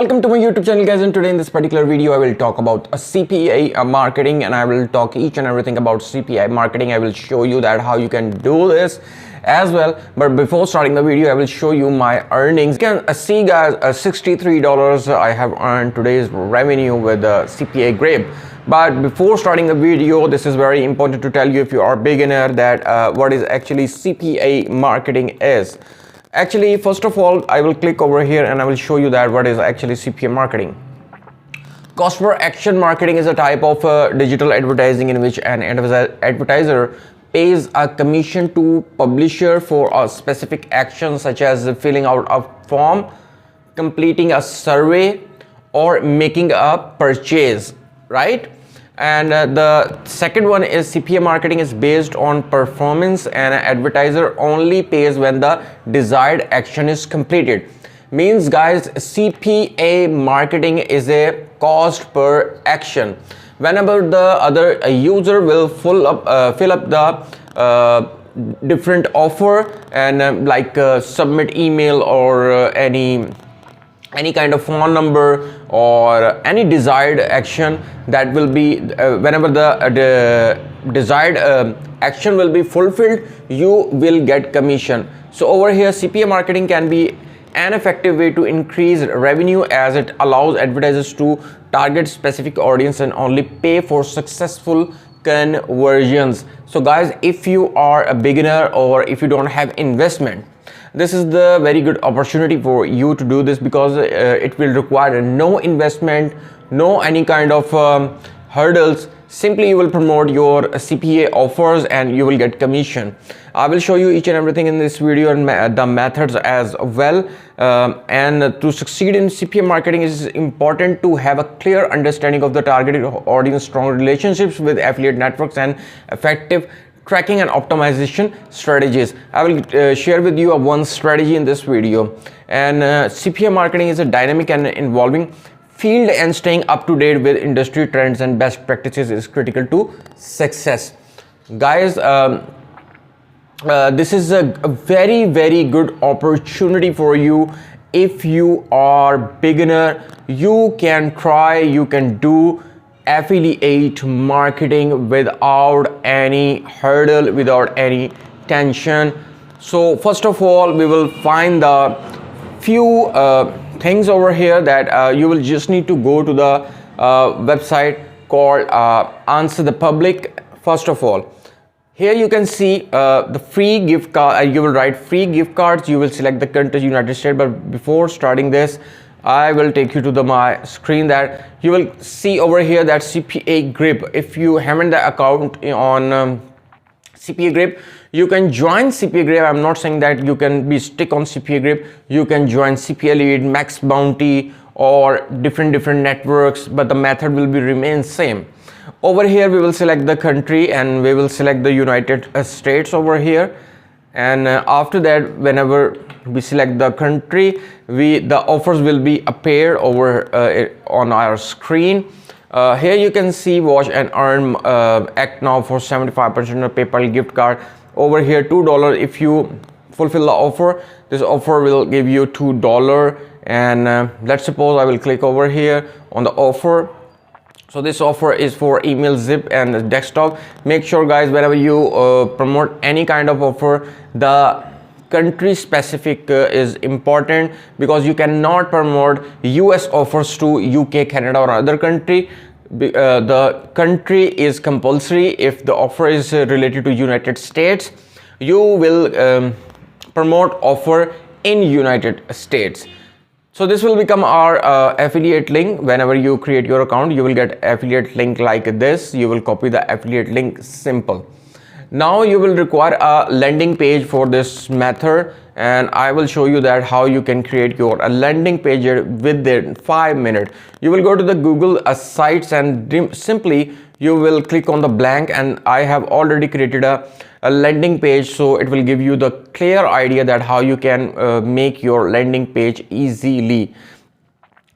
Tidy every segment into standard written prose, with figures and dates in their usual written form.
Welcome to my YouTube channel, guys, and today in this particular video I will talk about a CPA marketing, and I will talk each and everything about CPA marketing. I will show you that how you can do this as well. But before starting the video, I will show you my earnings. You can see, guys, $63 I have earned today's revenue with CPA Grip. But before starting the video, this is very important to tell you, if you are a beginner, that what is actually CPA marketing is. Actually, first of all, I will click over here and I will show you that what is actually CPA marketing. Cost per action marketing is a type of digital advertising in which an advertiser pays a commission to publisher for a specific action, such as filling out a form, completing a survey, or making a purchase, right? And the second one is CPA marketing is based on performance, and an advertiser only pays when the desired action is completed. Means, guys, CPA marketing is a cost per action. Whenever the other user will fill up the different offer and submit email or any kind of phone number or any desired action, that will be whenever the desired action will be fulfilled, you will get commission. So over here, CPA marketing can be an effective way to increase revenue, as it allows advertisers to target specific audience and only pay for successful conversions. So guys, if you are a beginner or if you don't have investment, this is the very good opportunity for you to do this, because it will require no investment, no any kind of hurdles. Simply you will promote your CPA offers and you will get commission. I will show you each and everything in this video, and the methods as well. And to succeed in CPA marketing, it is important to have a clear understanding of the targeted audience, strong relationships with affiliate networks, and effective tracking and optimization strategies. I will share with you one strategy in this video. And CPA marketing is a dynamic and involving field, and staying up to date with industry trends and best practices is critical to success. Guys, this is a very good opportunity for you. If you are beginner, you can try, you can do affiliate marketing without any hurdle, without any tension. So first of all, we will find the few things over here that you will just need to go to the website called Answer the Public. First of all, here you can see the free gift card. You will write free gift cards. You will select the country, United States. But before starting this, I will take you to my screen that you will see over here that CPA Grip. If you haven't the account on CPA Grip, you can join CPA Grip. I'm not saying that you can be stick on CPA Grip. You can join CPA Lead, Max Bounty, or different networks, but the method will be remain same. Over here we will select the country and we will select the United States over here. And after that, whenever we select the country, the offers will be appear over on our screen. Here you can see watch and earn, act now for 75% of PayPal gift card. Over here $2, if you fulfill the offer, this offer will give you $2. And let's suppose I will click over here on the offer. So this offer is for email, zip, and desktop. Make sure, guys, whenever you promote any kind of offer, the country specific is important, because you cannot promote US offers to UK, Canada, or other country. The country is compulsory. If the offer is related to United States, you will promote offer in United States. So this will become our affiliate link. Whenever you create your account, you will get affiliate link like this. You will copy the affiliate link, simple. Now you will require a landing page for this method, and I will show you that how you can create your landing page within 5 minutes. You will go to the Google sites and simply you will click on the blank, and I have already created a landing page, so it will give you the clear idea that how you can make your landing page easily.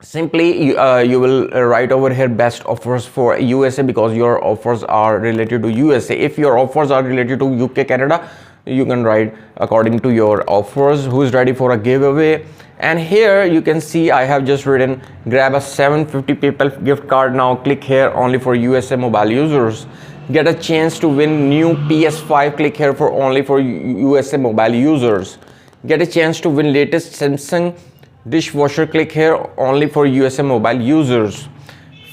Simply you will write over here best offers for USA, because your offers are related to USA. If your offers are related to UK, Canada, you can write according to your offers, who is ready for a giveaway. And here you can see I have just written grab a 750 PayPal gift card now, click here only for USA mobile users. Get a chance to win new PS5, click here for only for USA mobile users. Get a chance to win latest Samsung dishwasher, click here only for USA mobile users.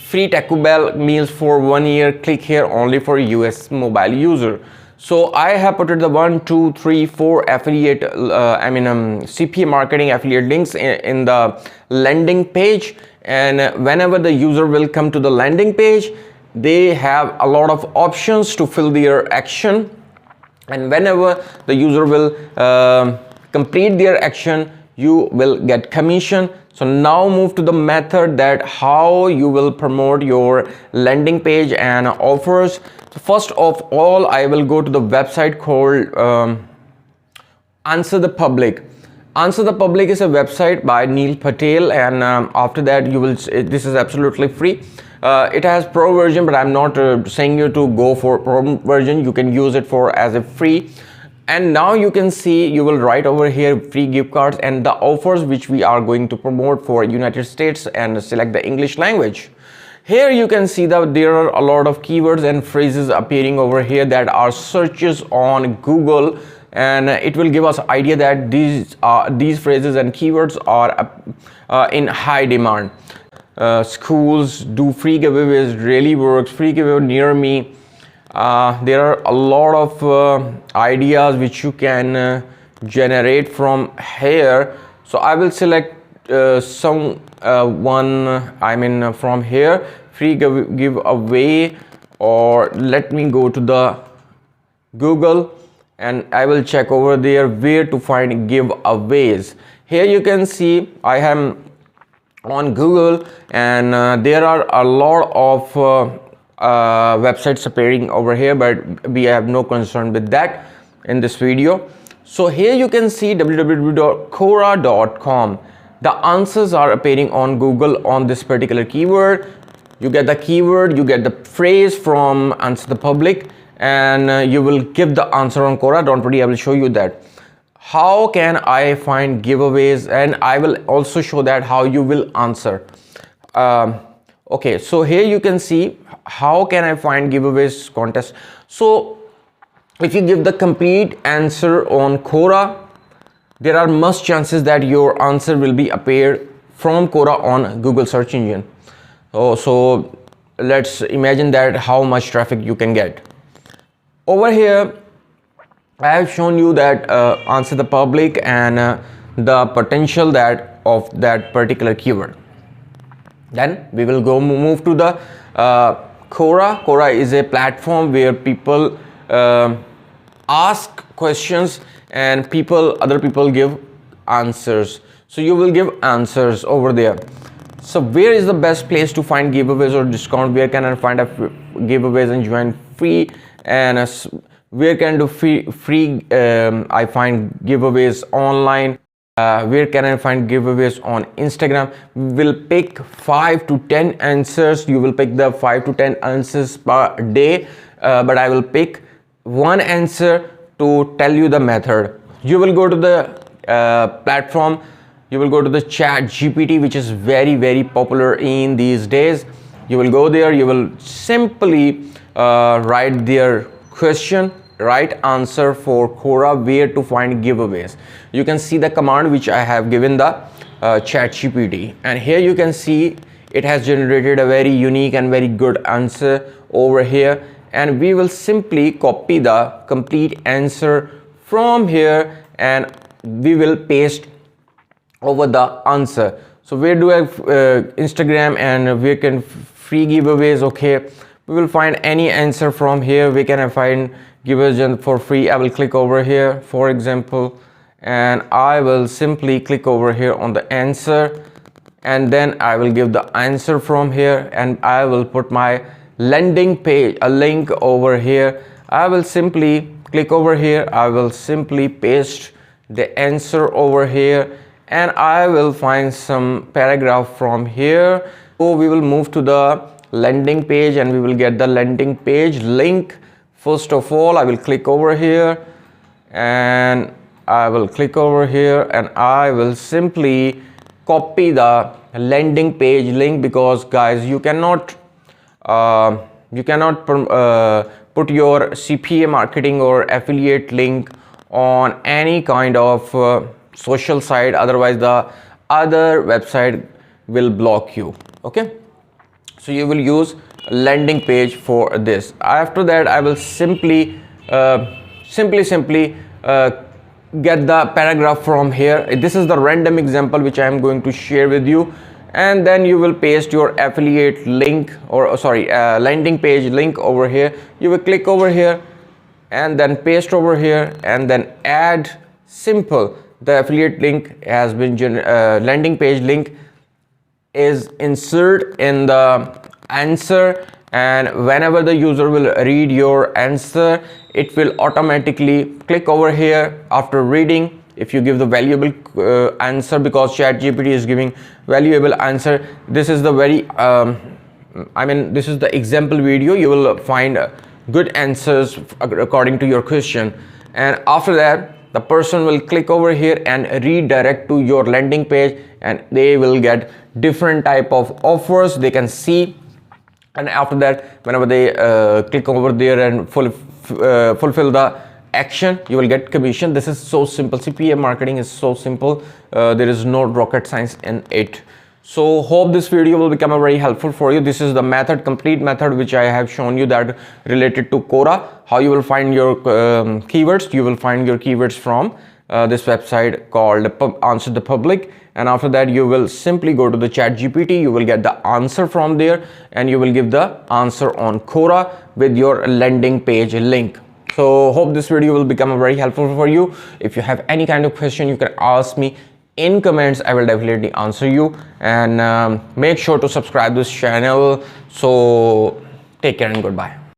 Free Taco Bell meals for 1 year, click here only for US mobile user. So I have put the 1, 2, 3, 4 affiliate CPA marketing affiliate links in the landing page, and whenever the user will come to the landing page, they have a lot of options to fill their action, and whenever the user will complete their action, you will get commission. So now move to the method that how you will promote your landing page and offers. So first of all, I will go to the website called Answer the Public. Answer the Public is a website by Neil Patel, and after that you will, this is absolutely free. It has pro version, but I'm not saying you to go for pro version. You can use it for as a free. And now you can see, you will write over here free gift cards and the offers which we are going to promote for United States, and select the English language. Here you can see that there are a lot of keywords and phrases appearing over here that are searches on Google, and it will give us idea that these phrases and keywords are in high demand. Schools do free giveaways, really works, free giveaway near me. There are a lot of ideas which you can generate from here. So I will select from here, free giveaway, or let me go to the Google and I will check over there where to find giveaways. Here you can see I am on Google, and there are a lot of websites appearing over here, but we have no concern with that in this video. So here you can see www.quora.com. the answers are appearing on Google on this particular keyword. You get the keyword, you get the phrase from Answer the Public, and you will give the answer on Quora. Don't worry, I will show you that how can I find giveaways, and I will also show that how you will answer. Okay, so here you can see how can I find giveaways contest. So if you give the complete answer on Quora, there are much chances that your answer will be appeared from Quora on Google search engine. So let's imagine that how much traffic you can get. Over here I have shown you that Answer the Public and the potential that of that particular keyword. Then we will go move to the Quora. Quora is a platform where people ask questions and other people give answers. So you will give answers over there. So where is the best place to find giveaways or discount? Where can I find a giveaways and join free? And where can I do free I find giveaways online? Where can I find giveaways on Instagram? We'll pick 5 to 10 answers. You will pick the 5 to 10 answers per day, but I will pick one answer to tell you the method. You will go to the platform, you will go to the Chat GPT, which is very popular in these days. You will go there, you will simply write their question, right answer for Quora, where to find giveaways. You can see the command which I have given the Chat GPT, and here you can see it has generated a very unique and very good answer over here, and we will simply copy the complete answer from here and we will paste over the answer. So where do I have Instagram, and where can free giveaways? Okay, we will find any answer from here. Where can I find giveaways for free? I will click over here, for example, and I will simply click over here on the answer, and then I will give the answer from here, and I will put my landing page, a link over here. I will simply click over here, I will simply paste the answer over here, and I will find some paragraph from here. So we will move to the landing page and we will get the landing page link. First of all, I will click over here and I will click over here and I will simply copy the landing page link, because guys, you cannot put your CPA marketing or affiliate link on any kind of social site, otherwise the other website will block you. Okay, so you will use landing page for this. After that, I will simply get the paragraph from here. This is the random example which I am going to share with you, and then you will paste your affiliate link, or landing page link over here. You will click over here and then paste over here and then add. Simple. The affiliate link has been landing page link is insert in the answer, and whenever the user will read your answer, it will automatically click over here. After reading, if you give the valuable answer, because ChatGPT is giving valuable answer, this is the very this is the example video. You will find good answers according to your question, and after that the person will click over here and redirect to your landing page, and they will get different type of offers they can see. And after that, whenever they click over there and fulfill the action, you will get commission. This is so simple. CPA marketing is so simple. There is no rocket science in it. So hope this video will become a very helpful for you. This is the method, complete method, which I have shown you, that related to Quora, how you will find your keywords. You will find your keywords from this website called Answer the Public, and after that you will simply go to the ChatGPT. You will get the answer from there, and you will give the answer on Quora with your landing page link. So hope this video will become very helpful for you. If you have any kind of question, you can ask me in comments. I will definitely answer you, and make sure to subscribe this channel. So take care and goodbye.